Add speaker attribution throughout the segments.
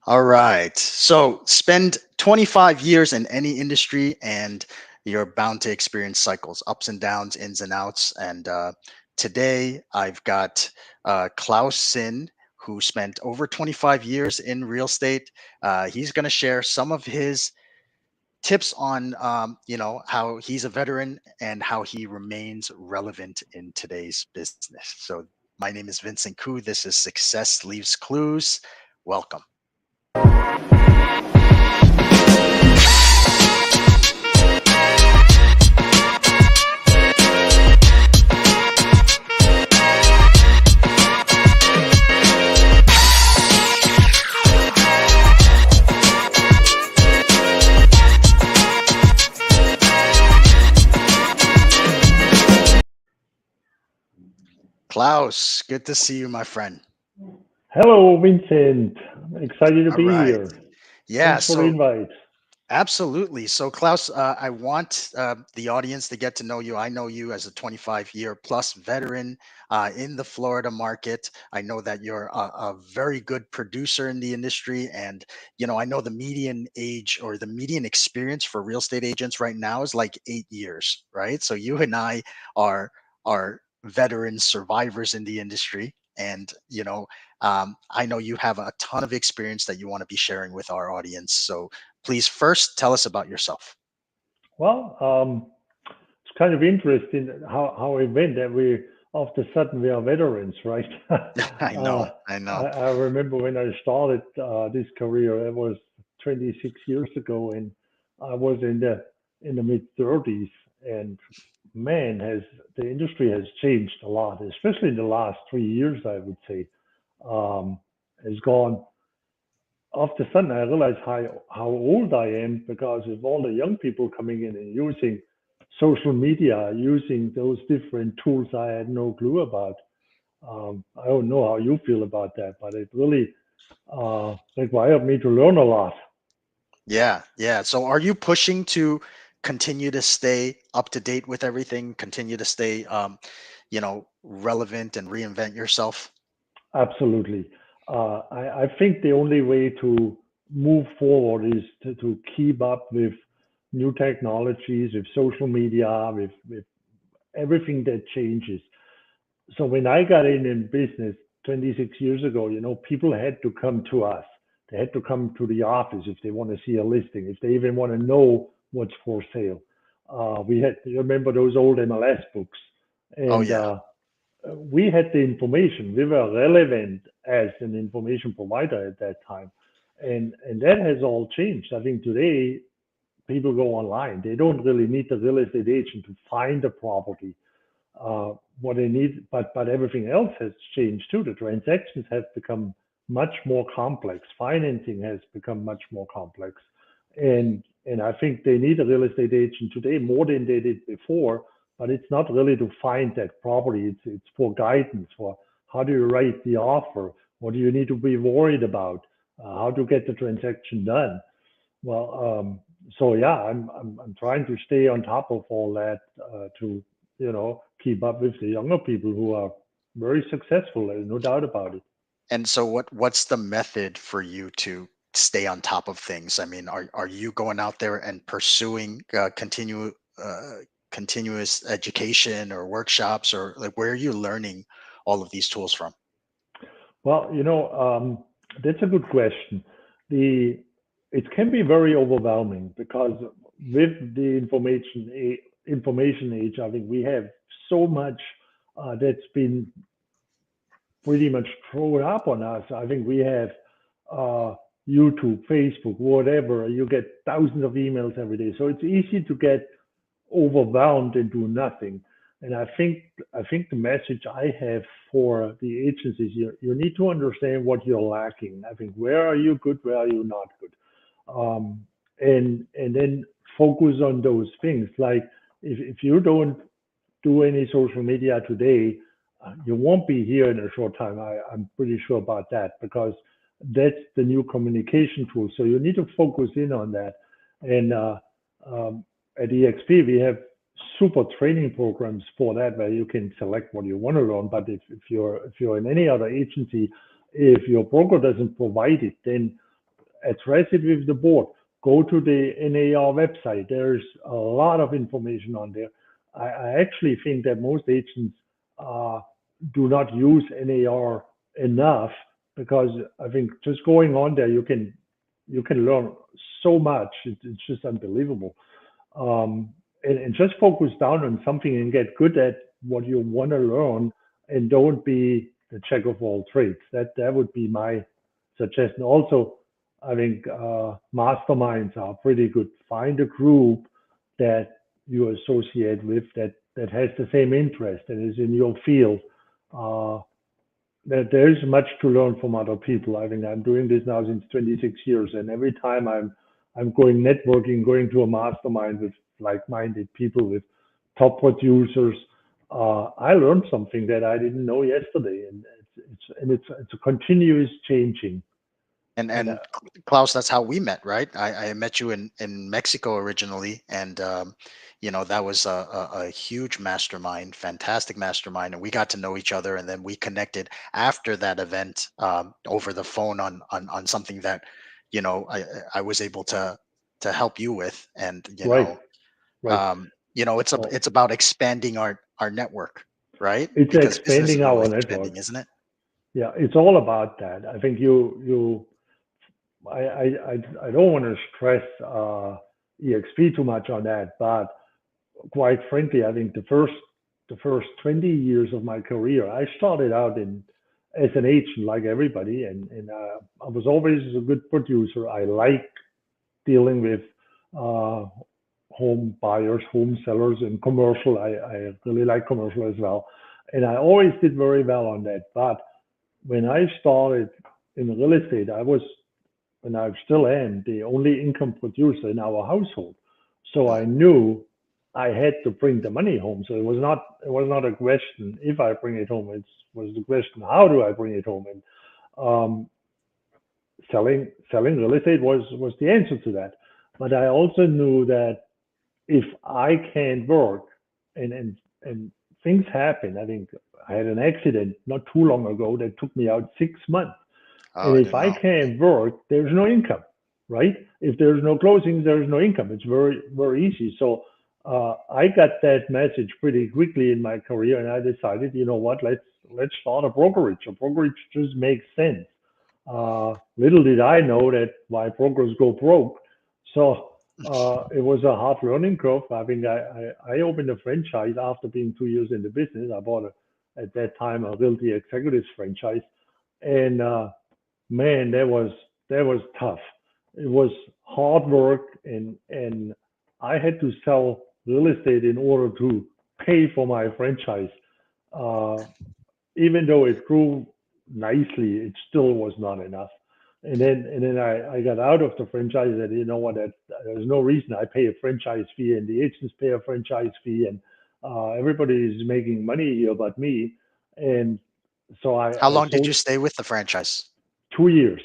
Speaker 1: All right. So spend 25 years in any industry and you're bound to experience cycles, ups and downs, ins and outs. And today I've got Klaus Sinn, who spent over 25 years in real estate. He's going to share some of his tips on, how he's a veteran and how he remains relevant in today's business. So my name is Vincent Koo. This is Success Leaves Clues. Welcome. Klaus, good to see you, my friend.
Speaker 2: Hello, Vincent. I'm excited to
Speaker 1: All
Speaker 2: be
Speaker 1: right.
Speaker 2: here.
Speaker 1: Yeah,
Speaker 2: Thanks for the
Speaker 1: so
Speaker 2: invite.
Speaker 1: absolutely. So, Klaus, I want the audience to get to know you. I know you as a 25-year plus veteran in the Florida market. I know that you're a very good producer in the industry. And, I know the median age or the median experience for real estate agents right now is like 8 years, right? So, you and I are veteran survivors in the industry. And, I know you have a ton of experience that you want to be sharing with our audience. So, please first tell us about yourself.
Speaker 2: Well, it's kind of interesting how it went that we, all of a sudden, we are veterans, right?
Speaker 1: I know, I know.
Speaker 2: I remember when I started this career, it was 26 years ago, and I was in the mid 30s, and man, has the industry has changed a lot, especially in the last 3 years, I would say. Has gone All of a sudden I realized how old I am because of all the young people coming in and using social media, using those different tools I had no clue about. I don't know how you feel about that, but it really required me to learn a lot.
Speaker 1: Yeah, yeah. So are you pushing to continue to stay up to date with everything, continue to stay relevant and reinvent yourself?
Speaker 2: Absolutely. I think the only way to move forward is to keep up with new technologies, with social media, with everything that changes. So when I got in business 26 years ago, people had to come to us. They had to come to the office if they want to see a listing, if they even want to know what's for sale. You remember those old MLS books,
Speaker 1: Oh
Speaker 2: and
Speaker 1: yeah.
Speaker 2: we had the information. We were relevant as an information provider at that time, and that has all changed. I think today people go online. They don't really need the real estate agent to find a property what they need, but everything else has changed too. The transactions have become much more complex. Financing has become much more complex, and I think they need a real estate agent today more than they did before. But it's not really to find that property. It's for guidance for how do you write the offer, what do you need to be worried about, how to get the transaction done. Well, so yeah, I'm trying to stay on top of all that to keep up with the younger people who are very successful. There's no doubt about it.
Speaker 1: And so what's the method for you to stay on top of things? I mean, are you going out there and pursuing uh, continuous education or workshops, or like where are you learning all of these tools from?
Speaker 2: Well, that's a good question. The It can be very overwhelming because with the information age, I think we have so much that's been pretty much thrown up on us. I think we have uh, YouTube, Facebook, whatever. You get thousands of emails every day, so it's easy to get overwhelmed and do nothing. And I think the message I have for the agencies, you need to understand what you're lacking. I think where are you good, where are you not good, and then focus on those things. Like if you don't do any social media today, you won't be here in a short time. I'm pretty sure about that because that's the new communication tool. So you need to focus in on that. And um, at EXP, we have super training programs for that where you can select what you want to learn. But if you're in any other agency, if your broker doesn't provide it, then address it with the board. Go to the NAR website. There's a lot of information on there. I actually think that most agents uh, do not use NAR enough because I think just going on there, you can learn so much. It's just unbelievable. And just focus down on something and get good at what you want to learn, and don't be the jack of all trades. That would be my suggestion. Also, I think masterminds are pretty good. Find a group that you associate with that has the same interest and is in your field. Uh, there is much to learn from other people. I think I'm doing this now since 26 years, and every time I'm going networking, going to a mastermind with like-minded people, with top producers, I learned something that I didn't know yesterday, and it's a continuous changing. And
Speaker 1: And Klaus, that's how we met, right? I met you in Mexico originally, and that was a huge mastermind, fantastic mastermind, and we got to know each other, and then we connected after that event over the phone on something that I was able to help you with, and
Speaker 2: right, right. So
Speaker 1: it's about expanding our network, right?
Speaker 2: it's
Speaker 1: Because business
Speaker 2: expanding
Speaker 1: is
Speaker 2: our
Speaker 1: always
Speaker 2: network.
Speaker 1: expanding, isn't it?
Speaker 2: Yeah, it's all about that. I think I don't want to stress EXP too much on that, but quite frankly, I think the first 20 years of my career, I started out in as an agent like everybody, and I was always a good producer. I like dealing with uh, home buyers, home sellers, and commercial. I really like commercial as well, and I always did very well on that. But when I started in real estate, and I still am, the only income producer in our household. So
Speaker 1: Mm.
Speaker 2: I knew I had to bring the money home. So it was not a question if I bring it home. It was the question, how do I bring it home? And um, selling real estate was the answer to that. But I also knew that if I can't work, and things happen. I think I had an accident not too long ago that took me out 6 months.
Speaker 1: Oh,
Speaker 2: And
Speaker 1: I
Speaker 2: if
Speaker 1: didn't
Speaker 2: I
Speaker 1: know.
Speaker 2: can't work, there's no income, right? If there's no closings, there's no income. It's very, very easy. So I got that message pretty quickly in my career, and I decided, you know what, let's start a brokerage. A brokerage just makes sense. Little did I know that why brokers go broke. So it was a hard learning curve. I think I opened a franchise after being 2 years in the business. I bought at that time a realty executives franchise, and man, that was tough. It was hard work, and I had to sell real estate in order to pay for my franchise. Uh, Even though it grew nicely, it still was not enough. And then I got out of the franchise. And you know what? There's no reason I pay a franchise fee, and the agents pay a franchise fee, and everybody is making money here but me. And so
Speaker 1: How
Speaker 2: I
Speaker 1: long did
Speaker 2: sold
Speaker 1: you stay with the franchise?
Speaker 2: 2 years.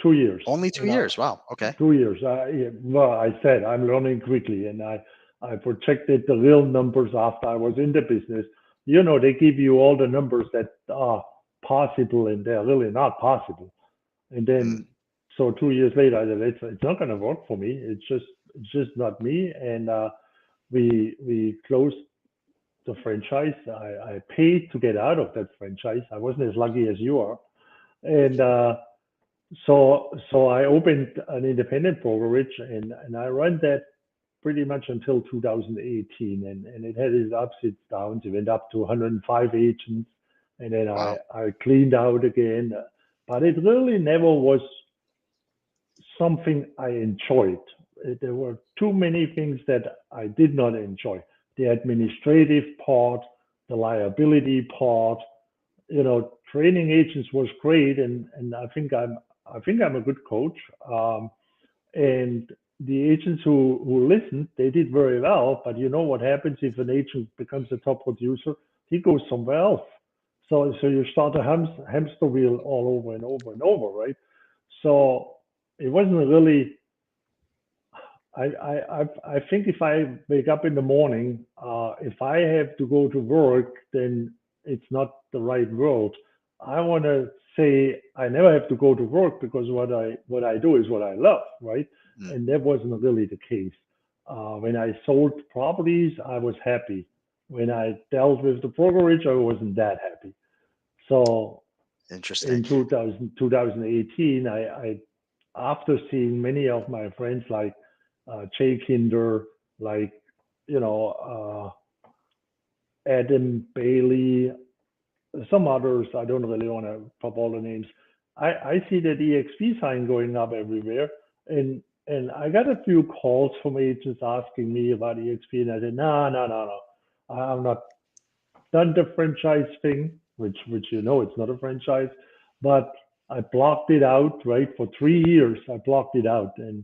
Speaker 2: 2 years.
Speaker 1: Only 2
Speaker 2: And
Speaker 1: years. Wow. Okay.
Speaker 2: 2 years. Yeah, well, I said I'm learning quickly, and I projected the real numbers after I was in the business. They give you all the numbers that are possible, and they're really not possible. And
Speaker 1: Mm.
Speaker 2: then, so 2 years later, I said it's not going to work for me. It's just not me. And we closed the franchise. I paid to get out of that franchise. I wasn't as lucky as you are, and so I opened an independent brokerage, and I ran that pretty much until 2018, and it had its ups, its downs. It went up to 105 agents, and then I
Speaker 1: Wow.
Speaker 2: I cleaned out again. But it really never was something I enjoyed. There were too many things that I did not enjoy. The administrative part, the liability part, training agents was great, and I think I'm a good coach. And the agents who listened, they did very well. But you know what happens if an agent becomes a top producer? He goes somewhere else. So you start a hamster wheel all over and over and over, right? So it wasn't really. I think if I wake up in the morning, if I have to go to work, then it's not the right world. I want to say I never have to go to work because what I do is what I love, right?
Speaker 1: Mm,
Speaker 2: And that wasn't really the case. When I sold properties, I was happy. When I dealt with the brokerage, I wasn't that happy. So
Speaker 1: interesting.
Speaker 2: in 2018, after seeing many of my friends like Jay Kinder, like you know Adam Bailey, some others, I don't really want to pop all the names. I see that EXP sign going up everywhere, and I got a few calls from agents asking me about EXP, and I said, no, no, no, no, I'm not done the franchise thing, which it's not a franchise, but I blocked it out, right? For 3 years, I blocked it out, and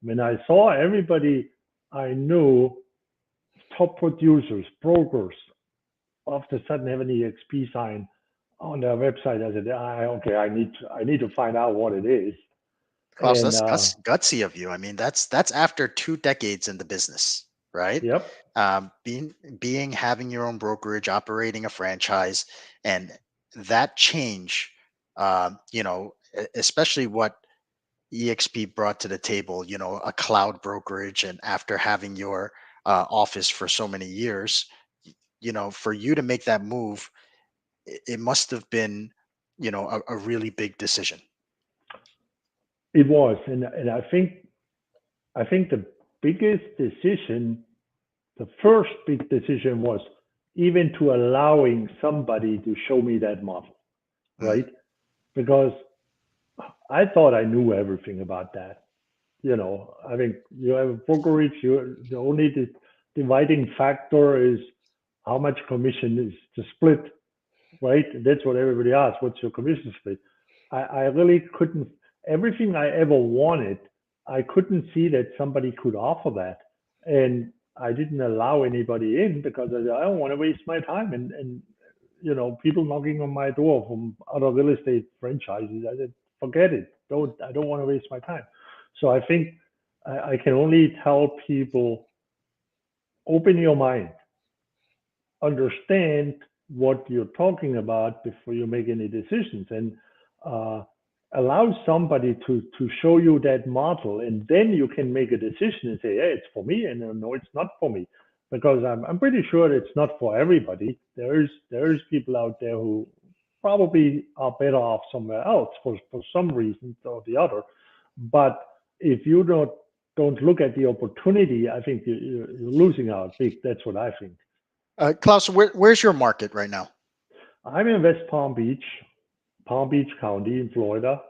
Speaker 2: when I saw everybody I knew, top producers, brokers, all of a sudden have an EXP sign on their website. I said, okay, I need to find out what it is.
Speaker 1: Klaus,
Speaker 2: And
Speaker 1: that's gutsy of you. I mean, that's after 2 decades in the business, right?
Speaker 2: yep,
Speaker 1: Being having your own brokerage, operating a franchise, and that change, especially what EXP brought to the table, a cloud brokerage, and after having your office for so many years, for you to make that move, it must have been, a really big decision.
Speaker 2: it was, and I think the biggest decision, the first big decision was even to allowing somebody to show me that model,
Speaker 1: Mm,
Speaker 2: right? Because I thought I knew everything about that. I think you have a brokerage, the only dividing factor is how much commission is to split, right? That's what everybody asks. What's your commission split? I really couldn't, everything I ever wanted, I couldn't see that somebody could offer that. And I didn't allow anybody in because I said, I don't want to waste my time. And people knocking on my door from other real estate franchises. I said, forget it. I don't want to waste my time. So I think I can only tell people, open your mind, understand what you're talking about before you make any decisions, and uh, allow somebody to show you that model, and then you can make a decision and say, hey, it's for me, and no, it's not for me, because I'm pretty sure it's not for everybody. There's people out there who probably are better off somewhere else for some reason or the other. But if you don't look at the opportunity, I think you're losing out big. That's what I think.
Speaker 1: Klaus, where's your market right now?
Speaker 2: I'm in West Palm Beach County in Florida.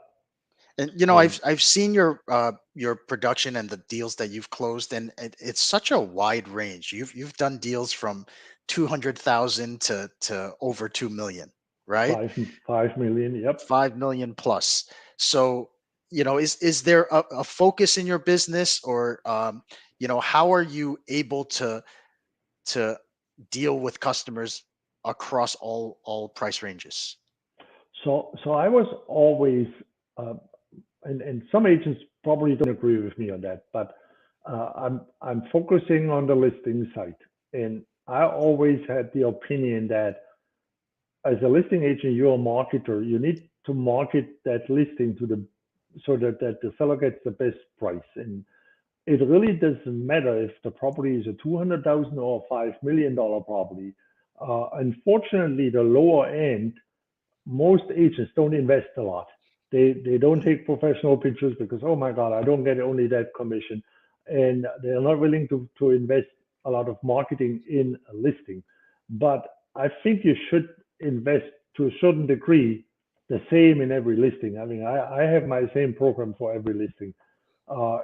Speaker 1: And
Speaker 2: And
Speaker 1: I've seen your production and the deals that you've closed, and it's such a wide range. You've done deals from 200,000 to over 2 million, right?
Speaker 2: 5 million. Yep.
Speaker 1: 5 million plus. So, is there a focus in your business, or how are you able to deal with customers across all price ranges?
Speaker 2: So I was always, uh, and some agents probably don't agree with me on that, but I'm focusing on the listing site, and I always had the opinion that as a listing agent, you're a marketer. You need to market that listing to the so that the seller gets the best price. And it really doesn't matter if the property is a 200,000 or $5 million property. Unfortunately, the lower end, most agents don't invest a lot. They don't take professional pictures because, oh my God, I don't get only that commission, and they're not willing to invest a lot of marketing in a listing. But I think you should invest to a certain degree the same in every listing. I mean, I have my same program for every listing.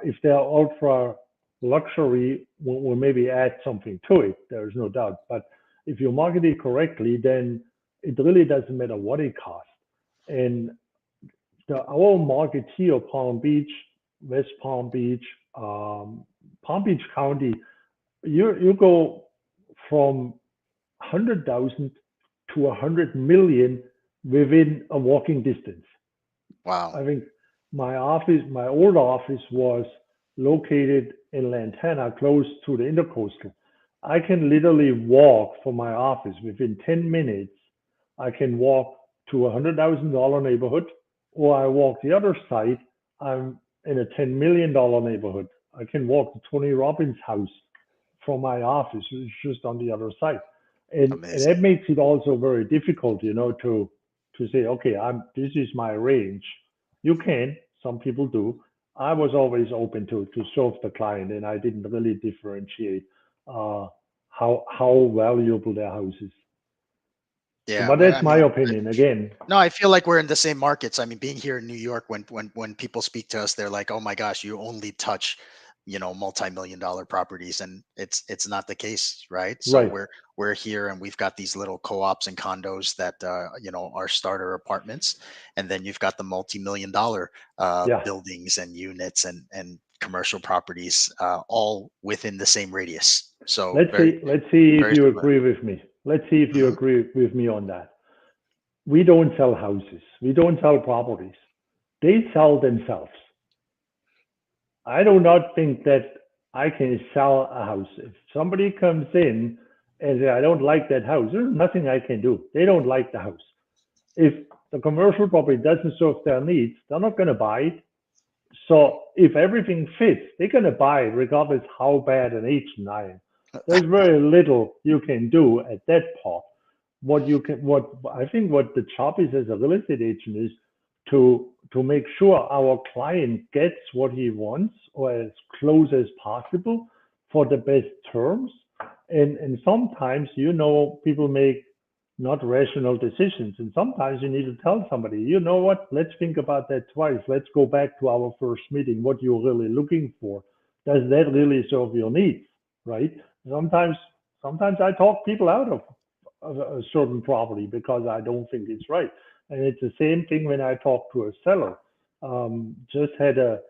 Speaker 2: If they're ultra luxury, we'll maybe add something to it. There is no doubt. But if you market it correctly, then it really doesn't matter what it costs. And our market here, Palm Beach, West Palm Beach, Palm Beach County, you go from 100,000 to 100 million within a walking distance.
Speaker 1: Wow.
Speaker 2: I think my old office was located in Lantana, close to the intercoastal. I can literally walk from my office within 10 minutes. I can walk to $100,000 neighborhood, or I walk the other side, I'm in a $10 million neighborhood. I can walk to Tony Robbins' house from my office, which is just on the other side. And
Speaker 1: Amazing.
Speaker 2: that makes it also very difficult, to say, okay, this is my range. You can, some people do. I was always open to serve the client, and I didn't really differentiate uh, how valuable their house is. So,
Speaker 1: Yeah,
Speaker 2: but
Speaker 1: well,
Speaker 2: that's
Speaker 1: I
Speaker 2: my
Speaker 1: mean,
Speaker 2: opinion. Again,
Speaker 1: no, I feel like we're in the same markets. I mean, being here in New York, when people speak to us, they're like, "Oh my gosh, you only touch, multi-million dollar properties," and it's not the case, right? So
Speaker 2: right?
Speaker 1: we're here, and we've got these little co-ops and condos that are starter apartments, and then you've got the multi-million dollar
Speaker 2: Yeah.
Speaker 1: buildings and units and commercial properties, all within the same radius. So
Speaker 2: Let's
Speaker 1: very
Speaker 2: see. Let's see if
Speaker 1: very
Speaker 2: you
Speaker 1: similar.
Speaker 2: agree with me. Let's see if you
Speaker 1: Hmm.
Speaker 2: agree with me on that. We don't sell houses. We don't sell properties. They sell themselves. I do not think that I can sell a house. If somebody comes in and say, I don't like that house, there's nothing I can do. They don't like the house. If the commercial property doesn't serve their needs, they're not going to buy it. So if everything fits, they're going to buy it regardless how bad an agent I am. There's very little you can do at that part. What I think what the job is as a real estate agent is to make sure our client gets what he wants or as close as possible for the best terms. And sometimes people make not rational decisions. And sometimes you need to tell somebody, you know what, let's think about that twice. Let's go back to our first meeting, what you're really looking for. Does that really serve your needs? Right? Sometimes sometimes I talk people out of a certain property because I don't think it's right. And it's the same thing when I talk to a seller. Just had a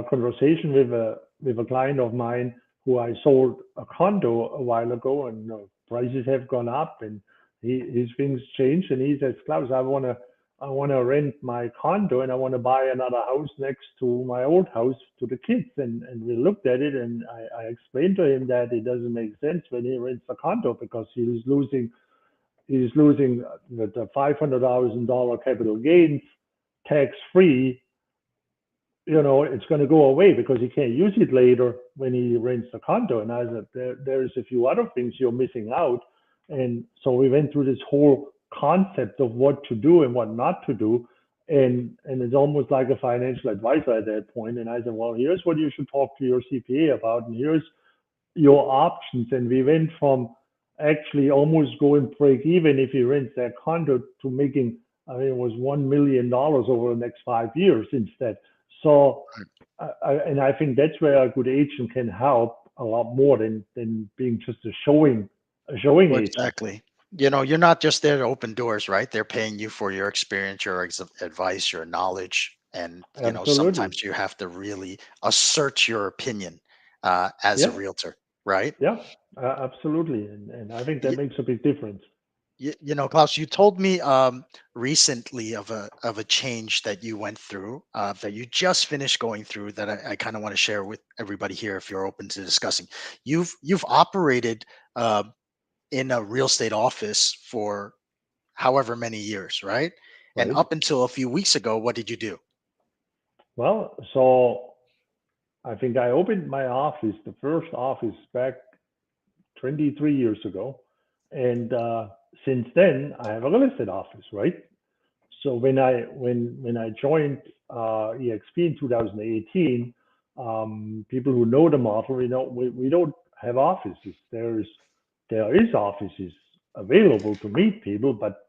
Speaker 2: conversation with a client of mine who I sold a condo a while ago, and prices have gone up, and his things changed, and he says, Klaus, I want to rent my condo, and I want to buy another house next to my old house to the kids. And we looked at it, and I explained to him that it doesn't make sense when he rents a condo because he's losing the $500,000 capital gains tax free. It's going to go away because he can't use it later when he rents the condo. And I said, there's a few other things you're missing out. And so we went through this whole concept of what to do and what not to do. And it's almost like a financial advisor at that point. And I said, well, here's what you should talk to your CPA about. And here's your options. And we went from actually almost going break even if he rents that condo to making, I mean, it was $1 million over the next 5 years instead. So, and I think that's where a good agent can help a lot more than being just a showing
Speaker 1: Well,
Speaker 2: agent.
Speaker 1: exactly. You're not just there to open doors, right? They're paying you for your experience, your advice, your knowledge, and
Speaker 2: Absolutely.
Speaker 1: sometimes you have to really assert your opinion as a
Speaker 2: Yeah.
Speaker 1: realtor, right?
Speaker 2: Yeah. Absolutely. And I think that
Speaker 1: Y-
Speaker 2: makes a big difference.
Speaker 1: Klaus, you told me recently of a change that you went through, that you just finished going through, that I kind of want to share with everybody here, if you're open to discussing. You've operated uh, in a real estate office for however many years, right? And
Speaker 2: Right.
Speaker 1: up until a few weeks ago, what did you do?
Speaker 2: Well, so I think I opened my office, the first office back 23 years ago. And since then, I have a real estate office, right? So when I joined EXP in 2018, people who know the model, we don't have offices. There is offices available to meet people, but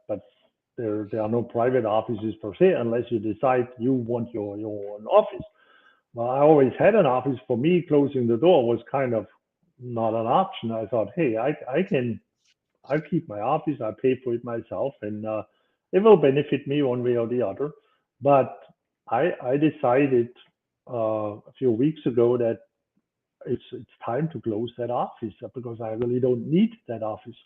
Speaker 2: there are no private offices per se unless you decide you want your own office. Well, I always had an office. For me, closing the door was kind of not an option. I thought, hey, I'll keep my office. I pay for it myself, and it will benefit me one way or the other. But I decided a few weeks ago that it's time to close that office because I really don't need that office.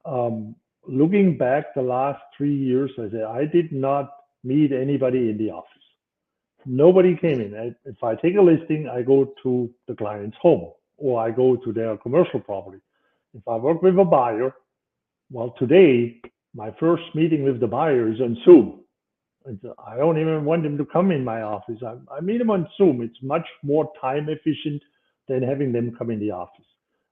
Speaker 2: Um, Looking back the last 3 years, I say I did not meet anybody in the office. Nobody came
Speaker 1: Mhm.
Speaker 2: in. If I take a listing, I go to the client's home or I go to their commercial property. If I work with a buyer, well, today my first meeting with the buyer is on Zoom. And so I don't even want them to come in my office. I meet them on Zoom. It's much more time efficient than having them come in the office.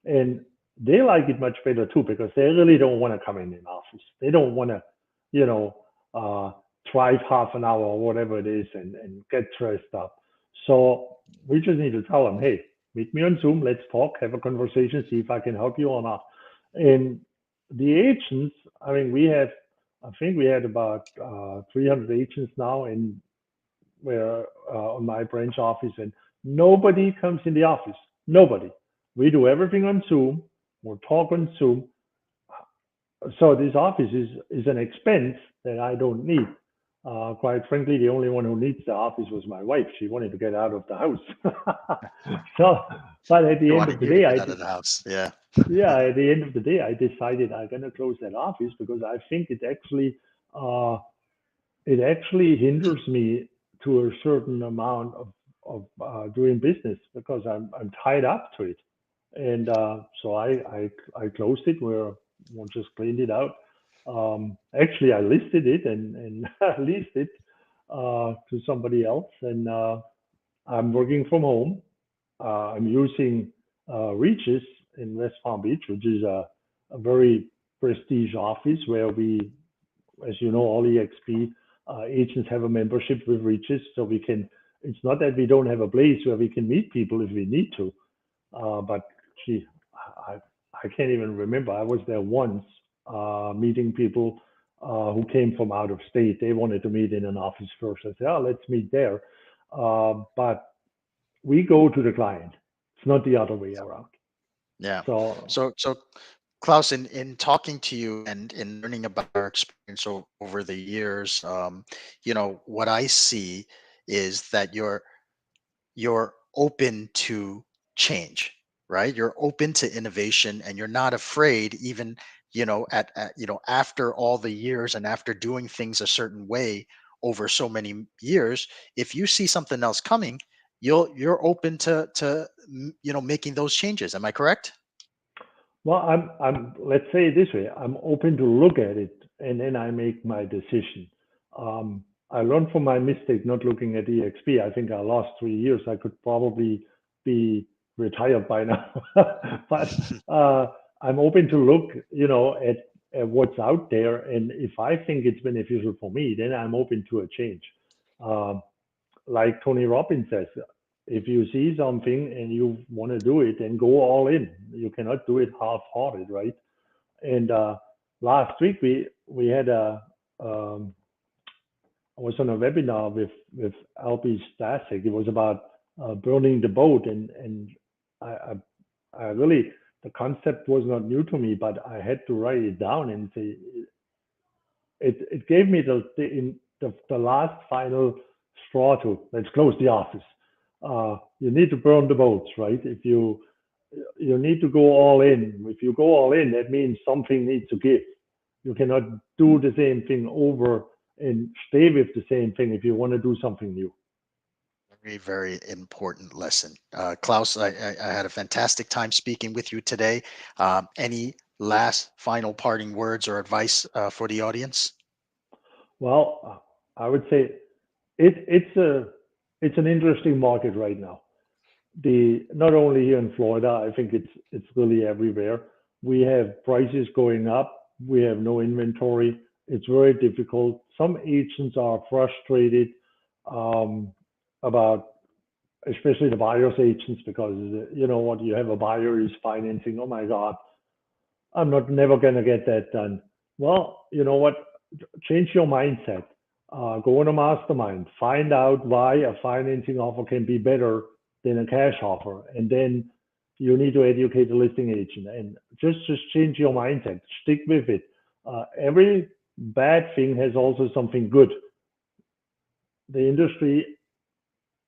Speaker 2: And they like it much better too because they really don't want to come in the office. They don't want to, you know, uh, drive half an hour or whatever it is and get dressed up. So we just need to tell them, hey, meet me on Zoom. Let's talk, have a conversation, see if I can help you or not. And the agents, I mean, I think we had about 300 agents now in where on my branch office, and nobody comes in the office. Nobody. We do everything on Zoom. We'll talk on Zoom. So this office is an expense that I don't need. Quite frankly, the only one who needs the office was my wife. She wanted to get out of the house. So, but at the
Speaker 1: We
Speaker 2: end of
Speaker 1: wanted
Speaker 2: the
Speaker 1: you to
Speaker 2: day,
Speaker 1: get out of the house. Yeah.
Speaker 2: yeah, at the end of the day, I decided I'm gonna close that office because I think uh, it actually hinders me to a certain amount of doing business because I'm tied up to it. And so I closed it. We just cleaned it out. Actually, I listed it and leased it to somebody else, and I'm working from home. I'm using Regis in West Palm Beach, which is a very prestige office where we, as you know, all EXP agents have a membership with Regis, so we can. It's not that we don't have a place where we can meet people if we need to, but gee, I, I can't even remember. I was there once meeting people who came from out of state. They wanted to meet in an office first. I said, oh, let's meet there. But we go to the client. It's not the other way around.
Speaker 1: Yeah.
Speaker 2: So,
Speaker 1: So Klaus, in talking to you and in learning about our experience over the years, what I see is that you're open to change, right? You're open to innovation, and you're not afraid, even after all the years and after doing things a certain way over so many years. If you see something else coming, you're open to making those changes. Am I correct?
Speaker 2: well, let's say it this way, I'm open to look at it and then I make my decision. I learned from my mistake not looking at EXP. I think I lost 3 years. I could probably be retired by now. But I'm open to look, at what's out there. And if I think it's beneficial for me, then I'm open to a change. Um, like Tony Robbins says, if you see something and you want to do it, then go all in. You cannot do it half-hearted, right? And last week we had I was on a webinar with Albie Stasek. It was about burning the boat, and I, I I really the concept was not new to me, but I had to write it down and say it gave me the last final straw to let's close the office. You need to burn the boats, right? If you need to go all in. If you go all in, that means something needs to give. You cannot do the same thing over and stay with the same thing if you want to do something new.
Speaker 1: Very, very important lesson. Klaus, I had a fantastic time speaking with you today. Any last final parting words or advice for the audience?
Speaker 2: Well, I would say it's an interesting market right now. The not only here in Florida, I think it's really everywhere. We have prices going up. We have no inventory. It's very difficult. Some agents are frustrated um, about, especially the buyer's agents, because you know what, you have a buyer who's financing. Oh my God, I'm not never gonna get that done. Well, you know what? Change your mindset. Go on a mastermind. Find out why a financing offer can be better than a cash offer, and then you need to educate the listing agent and just change your mindset. Stick with it. Every bad thing has also something good. The industry,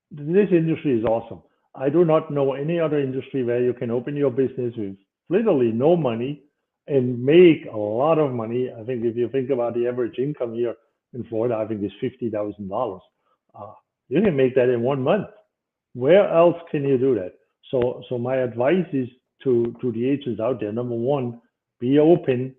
Speaker 2: this industry is awesome. I do not know any other industry where you can open your business with literally no money and make a lot of money. I think if you think about the average income here in Florida, I think it's $50,000. Uh, you can make that in 1 month. Where else can you do that? So my advice is to the agents out there. Number one, be open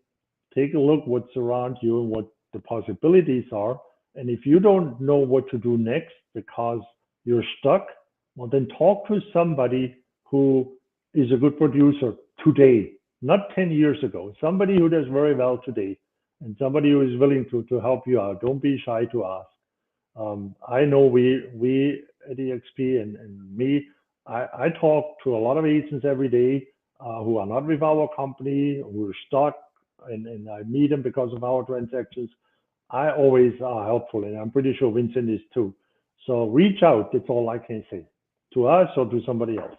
Speaker 2: take a look what's around you and what the possibilities are. And if you don't know what to do next because you're stuck, well, then talk to somebody who is a good producer today, not 10 years ago. Somebody who does very well today and somebody who is willing to help you out. Don't be shy to ask. I know we at EXP and me, I talk to a lot of agents every day who are not with our company, who are stuck, and I meet them because of our transactions. I always are helpful, and I'm pretty sure Vincent is too. So reach out. That's all I can say to us or to somebody else.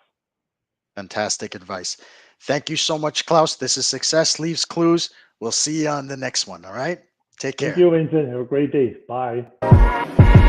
Speaker 1: Fantastic advice. Thank you so much, Klaus. This is Success Leaves Clues. We'll see you on the next one. All right. Take
Speaker 2: Thank
Speaker 1: care.
Speaker 2: you, Vincent. Have a great day. Bye.